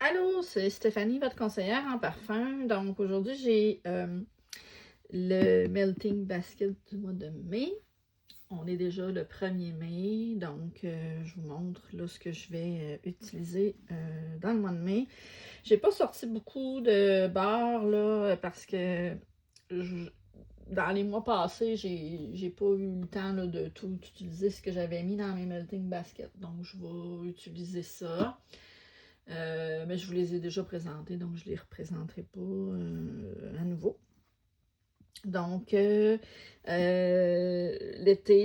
Allô, c'est Stéphanie, votre conseillère en parfum. Donc aujourd'hui, j'ai le Melting Basket du mois de mai. On est déjà le 1er mai, donc je vous montre là ce que je vais utiliser dans le mois de mai. J'ai pas sorti beaucoup de barres là parce que dans les mois passés, j'ai pas eu le temps là, de tout utiliser ce que j'avais mis dans mes Melting Baskets. Donc je vais utiliser ça. Mais je vous les ai déjà présentés, donc je ne les représenterai pas à nouveau. Donc, l'été,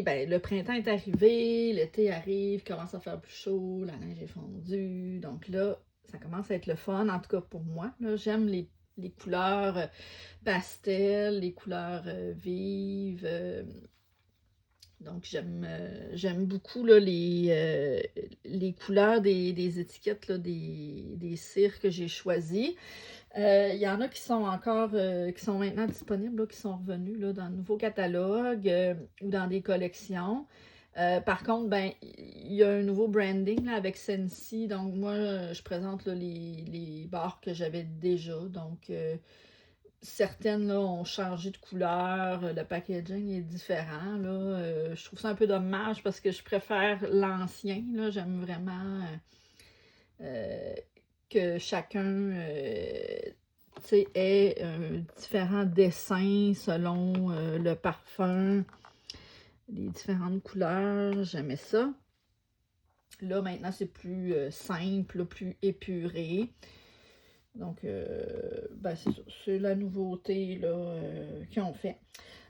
ben, le printemps est arrivé, l'été arrive, commence à faire plus chaud, la neige est fondue. Donc là, ça commence à être le fun, en tout cas pour moi. J'aime les couleurs pastel, les couleurs vives. Donc, j'aime beaucoup là, les couleurs des étiquettes là, des cires que j'ai choisies. Il y en a qui sont encore, qui sont maintenant disponibles, là, qui sont revenus là, dans le nouveau catalogue ou dans des collections. Par contre, ben, il y a un nouveau branding là, avec Scentsy. Donc, moi, je présente là, les barres que j'avais déjà. Donc, certaines là, ont changé de couleur, le packaging est différent. Là. Je trouve ça un peu dommage parce que je préfère l'ancien. J'aime vraiment que chacun ait différents dessins selon le parfum, les différentes couleurs. J'aimais ça. Là, maintenant, c'est plus simple, plus épuré. Donc, ben, c'est la nouveauté qu'ils ont fait.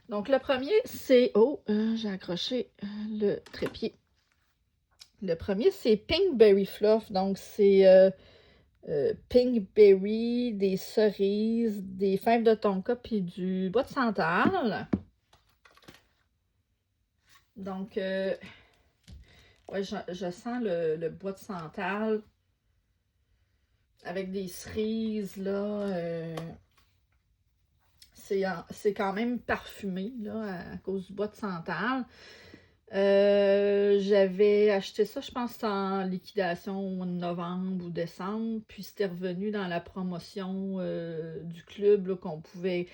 Donc, le premier, c'est... Oh, j'ai accroché le trépied. Le premier, c'est Pinkberry Fluff. Donc, c'est Pinkberry, des cerises, des fèves de tonka, puis du bois de santal. Donc, ouais, je sens le bois de santal avec des cerises, là. C'est quand même parfumé, là, à cause du bois de santal. J'avais acheté ça, je pense, en liquidation au mois de novembre ou décembre, puis c'était revenu dans la promotion du club qu'on pouvait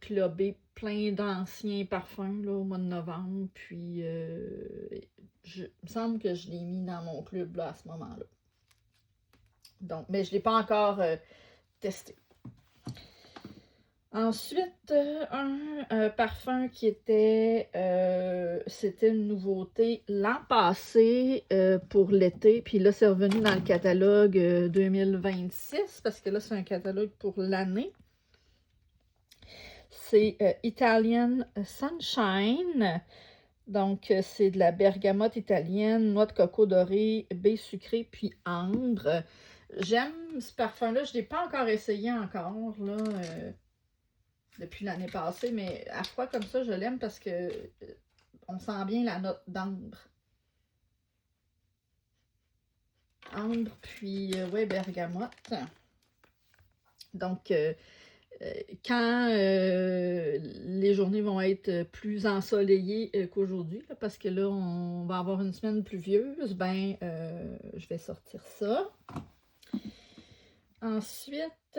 clubber plein d'anciens parfums là, au mois de novembre, puis il me semble que je l'ai mis dans mon club là, à ce moment-là. Donc, mais je ne l'ai pas encore testé. Ensuite, un parfum qui était, c'était une nouveauté l'an passé pour l'été, puis là c'est revenu dans le catalogue 2026, parce que là c'est un catalogue pour l'année. C'est Italian Sunshine, donc c'est de la bergamote italienne, noix de coco dorée, baie sucrée, puis ambre. J'aime ce parfum-là, je ne l'ai pas encore essayé encore, là. Depuis l'année passée, mais à froid comme ça, je l'aime parce que on sent bien la note d'ambre. Ambre, puis ouais, bergamote. Donc, quand les journées vont être plus ensoleillées qu'aujourd'hui, parce que là, on va avoir une semaine pluvieuse, ben, je vais sortir ça. Ensuite,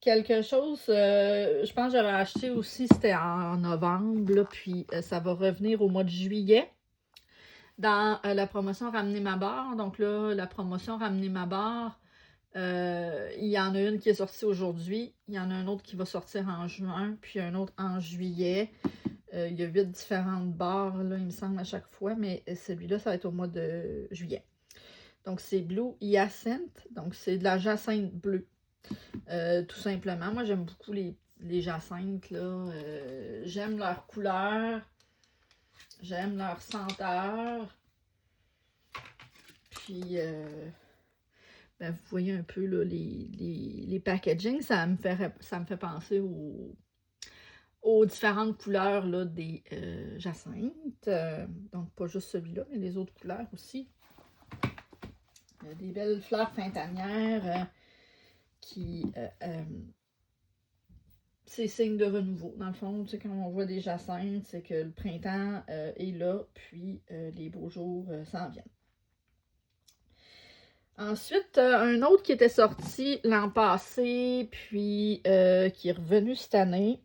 quelque chose, je pense que j'avais acheté aussi, c'était en novembre, là, puis ça va revenir au mois de juillet dans la promotion Ramener ma barre. Donc là, la promotion Ramener ma barre, il y en a une qui est sortie aujourd'hui, il y en a un autre qui va sortir en juin, puis un autre en juillet. Il y a 8 différentes barres, là, il me semble, à chaque fois, mais celui-là, ça va être au mois de juillet. Donc, c'est Blue Hyacinth, donc c'est de la jacinthe bleue. Tout simplement. Moi, j'aime beaucoup les jacinthes, là. J'aime leur couleur. J'aime leur senteur. Puis, ben, vous voyez un peu là, les packaging. Ça me fait penser aux différentes couleurs là, des jacinthes. Donc, pas juste celui-là, mais les autres couleurs aussi. Il y a des belles fleurs printanières qui... c'est signe de renouveau. Dans le fond, tu sais, quand on voit des jacinthes, c'est que le printemps est là, puis les beaux jours s'en viennent. Ensuite, un autre qui était sorti l'an passé, puis qui est revenu cette année,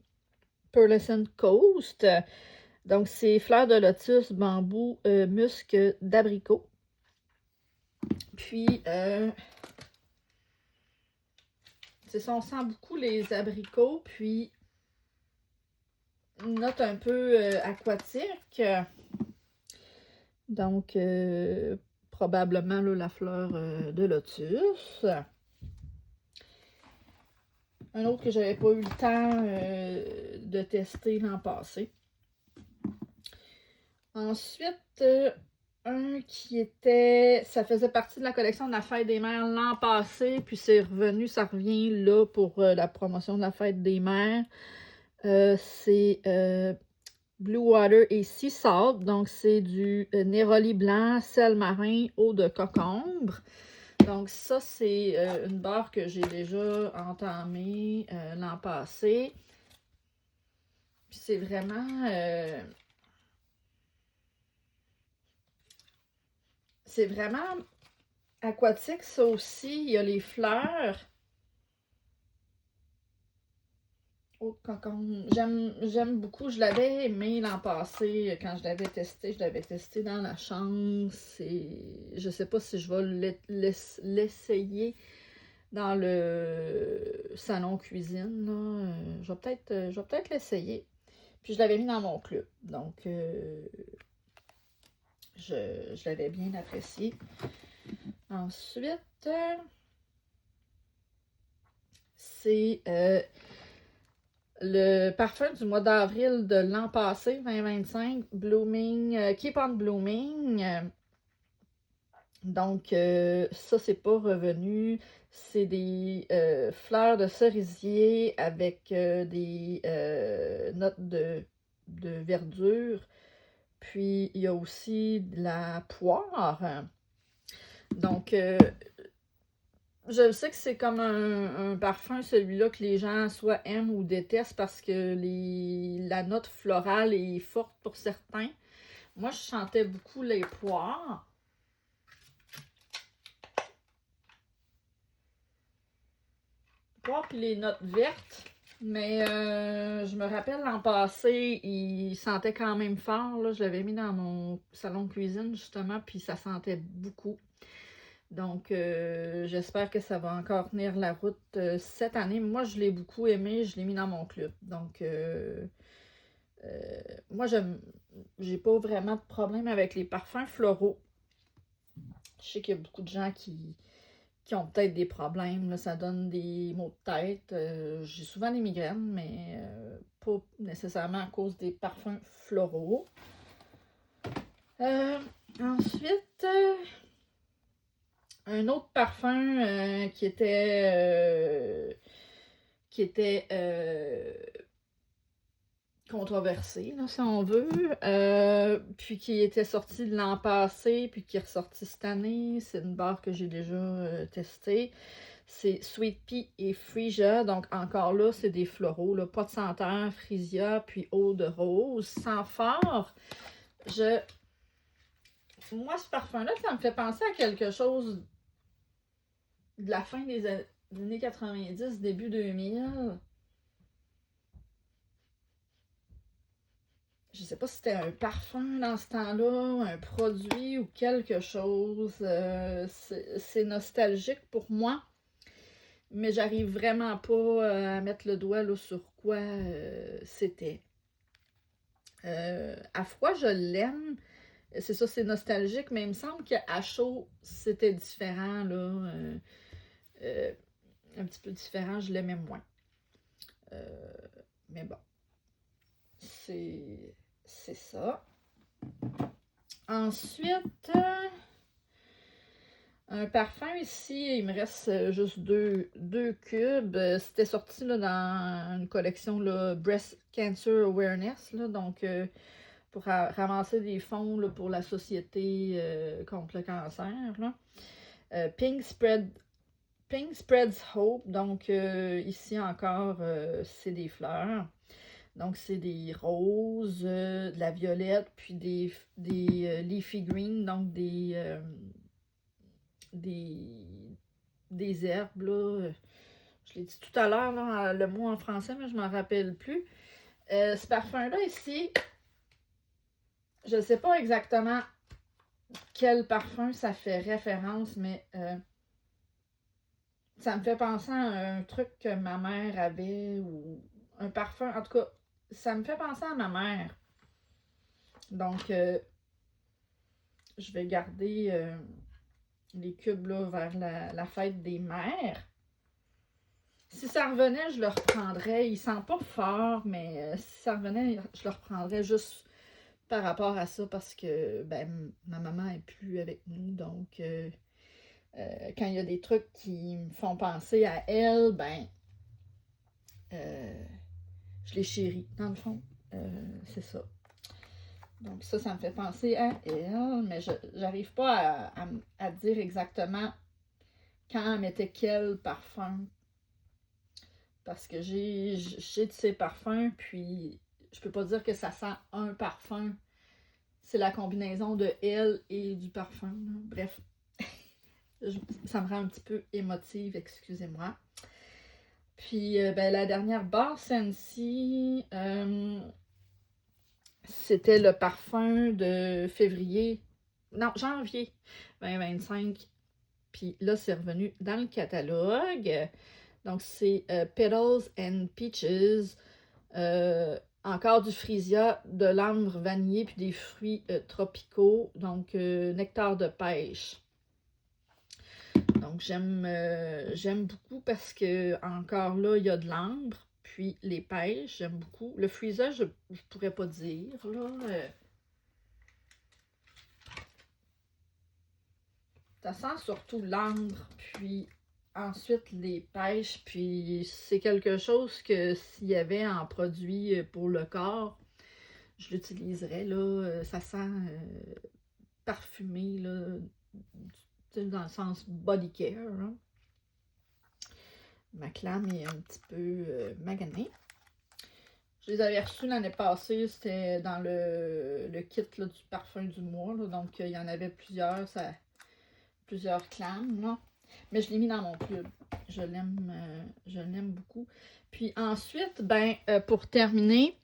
Pearlescent Coast. Donc, c'est fleurs de lotus, bambou, musc d'abricot. Puis, c'est ça, on sent beaucoup les abricots, puis une note un peu aquatique. Donc, probablement là, la fleur de lotus. Un autre que j'avais pas eu le temps de tester l'an passé. Ensuite, un qui était... Ça faisait partie de la collection de la Fête des Mères l'an passé, puis c'est revenu, ça revient là pour la promotion de la Fête des Mères. C'est Blue Water et Sea Salt, donc c'est du néroli blanc, sel marin, eau de cocombre. Donc ça, c'est une barre que j'ai déjà entamée l'an passé. Puis c'est vraiment... c'est vraiment aquatique, ça aussi. Il y a les fleurs. Eau de cocombre. J'aime beaucoup. Je l'avais aimé l'an passé quand je l'avais testé. Je l'avais testé dans la chambre. Je sais pas si je vais l'essayer dans le salon cuisine. Là. Je vais peut-être l'essayer. Puis je l'avais mis dans mon club. Donc, je l'avais bien apprécié. Ensuite, c'est le parfum du mois d'avril de l'an passé, 2025, Blooming, Keep on Blooming. Donc, ça, c'est pas revenu. C'est des fleurs de cerisier avec des notes de verdure. Puis, il y a aussi de la poire. Donc, je sais que c'est comme un parfum, celui-là, que les gens soit aiment ou détestent parce que la note florale est forte pour certains. Moi, je sentais beaucoup les poires. Poires puis les notes vertes. Mais je me rappelle l'an passé, il sentait quand même fort. Là. Je l'avais mis dans mon salon de cuisine, justement, puis ça sentait beaucoup. Donc, j'espère que ça va encore tenir la route cette année. Moi, je l'ai beaucoup aimé, je l'ai mis dans mon club. Donc, moi, j'ai pas vraiment de problème avec les parfums floraux. Je sais qu'il y a beaucoup de gens qui ont peut-être des problèmes. Là, ça donne des maux de tête. J'ai souvent des migraines, mais pas nécessairement à cause des parfums floraux. Ensuite, un autre parfum qui était controversé, là, si on veut, puis qui était sorti l'an passé, puis qui est ressorti cette année. C'est une barre que j'ai déjà testée. C'est Sweet Pea et Freesia. Donc, encore là, c'est des floraux. Là, pas de senteur, Freesia, puis eau de rose. Sans fort. Moi, ce parfum-là, ça me fait penser à quelque chose de la fin des années 90, début 2000. Je sais pas si c'était un parfum dans ce temps-là, un produit ou quelque chose. C'est nostalgique pour moi, mais j'arrive vraiment pas à mettre le doigt là, sur quoi c'était. À froid, je l'aime. C'est ça, c'est nostalgique, mais il me semble qu'à chaud, c'était différent, là. Un petit peu différent, je l'aimais moins. Mais bon, c'est ça. Ensuite, un parfum ici, il me reste juste deux cubes. C'était sorti là, dans une collection là, Breast Cancer Awareness, là, donc pour ramasser des fonds là, pour la société contre le cancer. Là. Pink Spreads Hope, donc ici encore, c'est des fleurs. Donc, c'est des roses, de la violette, puis des leafy green, donc des des herbes, là. Je l'ai dit tout à l'heure, là, le mot en français, mais je m'en rappelle plus. Ce parfum-là, ici, je ne sais pas exactement quel parfum ça fait référence, mais ça me fait penser à un truc que ma mère avait, ou un parfum, en tout cas, ça me fait penser à ma mère. Donc, je vais garder les cubes là, vers la fête des mères. Si ça revenait, je le reprendrais. Il sent pas fort, mais si ça revenait, je le reprendrais juste par rapport à ça parce que ben, ma maman est plus avec nous. Donc, quand il y a des trucs qui me font penser à elle, ben, je les chéris, dans le fond. C'est ça. Donc, ça me fait penser à elle, mais je n'arrive pas à dire exactement quand elle mettait quel parfum. Parce que j'ai de ces parfums, puis je peux pas dire que ça sent un parfum. C'est la combinaison de elle et du parfum. Là. Bref, ça me rend un petit peu émotive, excusez-moi. Puis, ben, la dernière Bar Sensi, c'était le parfum de février, non, janvier 2025. Puis là, c'est revenu dans le catalogue. Donc, c'est Petals and Peaches. Encore du frisia, de l'ambre vanillé, puis des fruits tropicaux. Donc, nectar de pêche. Donc, j'aime beaucoup parce que, encore là, il y a de l'ambre. Puis, les pêches, j'aime beaucoup. Le frisia, je pourrais pas dire, là. Ça sent surtout l'ambre, puis ensuite les pêches, puis c'est quelque chose que s'il y avait en produit pour le corps, je l'utiliserais, là. Ça sent parfumé, là, dans le sens body care. Hein. Ma clame est un petit peu maganée. Je les avais reçus l'année passée, c'était dans le kit là, du parfum du mois, là, donc il y en avait plusieurs clames, là. Mais je l'ai mis dans mon club. Je l'aime beaucoup. Puis ensuite, ben, pour terminer,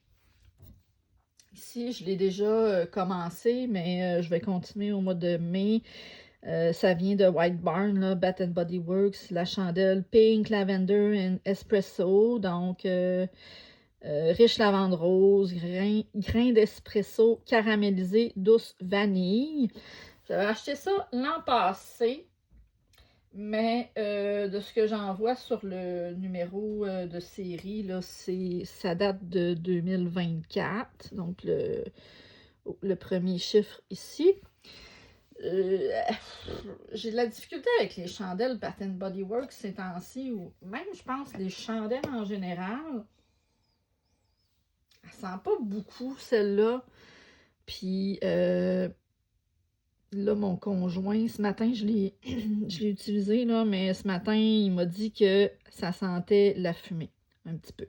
ici, je l'ai déjà commencé, mais je vais continuer au mois de mai. Ça vient de White Barn, là, Bath Body Works, la chandelle Pink, Lavender and Espresso. Donc, riche lavande rose, grain d'espresso caramélisé, douce vanille. J'avais acheté ça l'an passé. Mais de ce que j'en vois sur le numéro de série, là, ça date de 2024. Donc, le premier chiffre ici. J'ai de la difficulté avec les chandelles Bath Body Works ces temps-ci, ou même, je pense, les chandelles en général. Elle sent pas beaucoup, celle-là. Puis, là, mon conjoint, ce matin, je l'ai utilisé, là, mais ce matin, il m'a dit que ça sentait la fumée, un petit peu.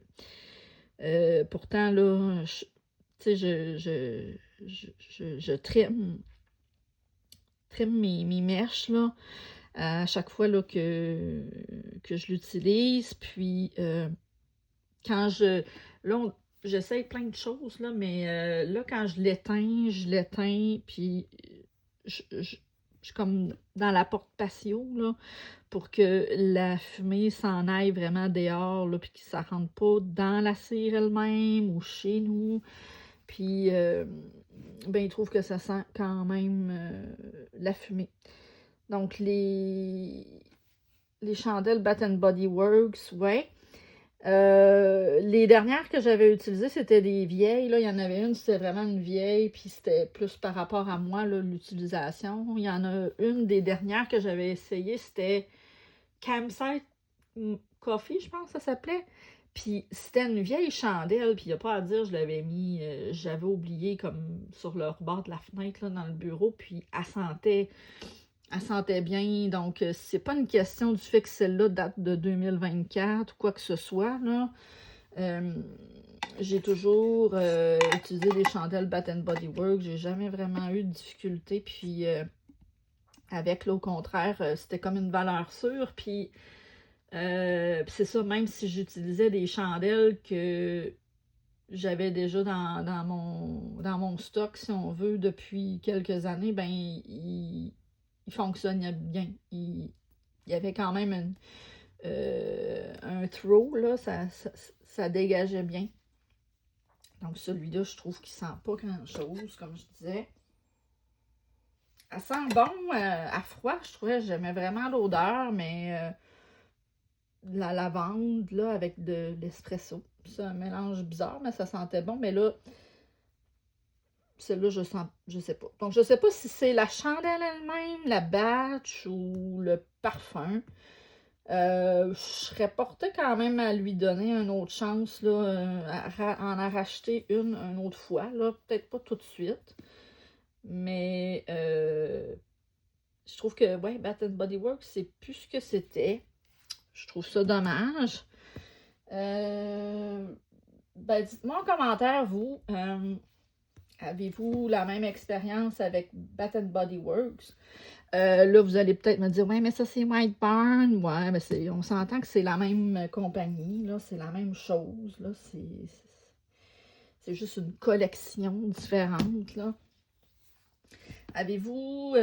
Pourtant, là, tu sais, je trime mes mèches, là, à chaque fois là, que je l'utilise. Puis, quand là, j'essaye plein de choses, là, mais là, quand je l'éteins, puis je suis comme dans la porte patio, là, pour que la fumée s'en aille vraiment dehors, là, puis que ça rentre pas dans la cire elle-même ou chez nous. Puis, ben, il trouve que ça sent quand même la fumée. Donc, les chandelles Bath Body Works, ouais. Les dernières que j'avais utilisées, c'était des vieilles. Là. Il y en avait une, c'était vraiment une vieille, puis c'était plus par rapport à moi, l'utilisation. Il y en a une des dernières que j'avais essayé, c'était Campsite Coffee, je pense que ça s'appelait. Puis c'était une vieille chandelle, puis il n'y a pas à dire, je l'avais mis, j'avais oublié comme sur le rebord de la fenêtre, là, dans le bureau, puis elle sentait bien. Donc, c'est pas une question du fait que celle-là date de 2024 ou quoi que ce soit, là. J'ai toujours utilisé les chandelles Bath Body Works. J'ai jamais vraiment eu de difficulté. Puis, avec. Là, au contraire, c'était comme une valeur sûre. Puis c'est ça, même si j'utilisais des chandelles que j'avais déjà dans mon stock, si on veut, depuis quelques années, ben, il fonctionnait bien. Il y avait quand même un throw, là, ça dégageait bien. Donc celui-là, je trouve qu'il sent pas grand-chose, comme je disais. Elle sent bon à froid, je trouvais, j'aimais vraiment l'odeur, mais la lavande, là, avec de l'espresso. C'est un mélange bizarre, mais ça sentait bon. Mais là, celle-là, je sais pas. Donc, je sais pas si c'est la chandelle elle-même, la batch ou le parfum. Je serais portée quand même à lui donner une autre chance, là, en racheter une autre fois, là. Peut-être pas tout de suite. Mais je trouve que, ouais, Bath Body Works, c'est plus ce que c'était. Je trouve ça dommage. Ben, dites-moi en commentaire, vous, avez-vous la même expérience avec Bath Body Works? Là, vous allez peut-être me dire, ouais, mais ça, c'est White Barn. Ouais, mais on s'entend que c'est la même compagnie, là, c'est la même chose, là, c'est juste une collection différente, là. Avez-vous,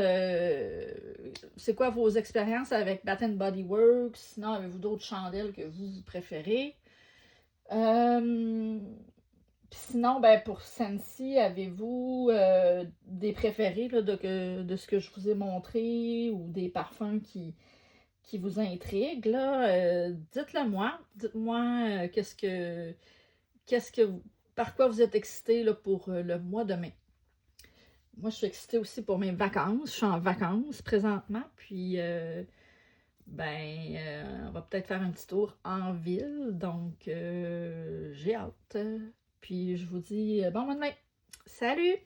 c'est quoi vos expériences avec Bath Body Works? Sinon, avez-vous d'autres chandelles que vous préférez? Sinon, ben, pour Scentsy, avez-vous des préférés là, de ce que je vous ai montré ou des parfums qui vous intriguent, là? Dites-le moi. Dites-moi qu'est-ce que par quoi vous êtes excité là, pour le mois de mai. Moi, je suis excitée aussi pour mes vacances. Je suis en vacances présentement, puis on va peut-être faire un petit tour en ville, donc j'ai hâte. Puis je vous dis bon mois de mai. Salut!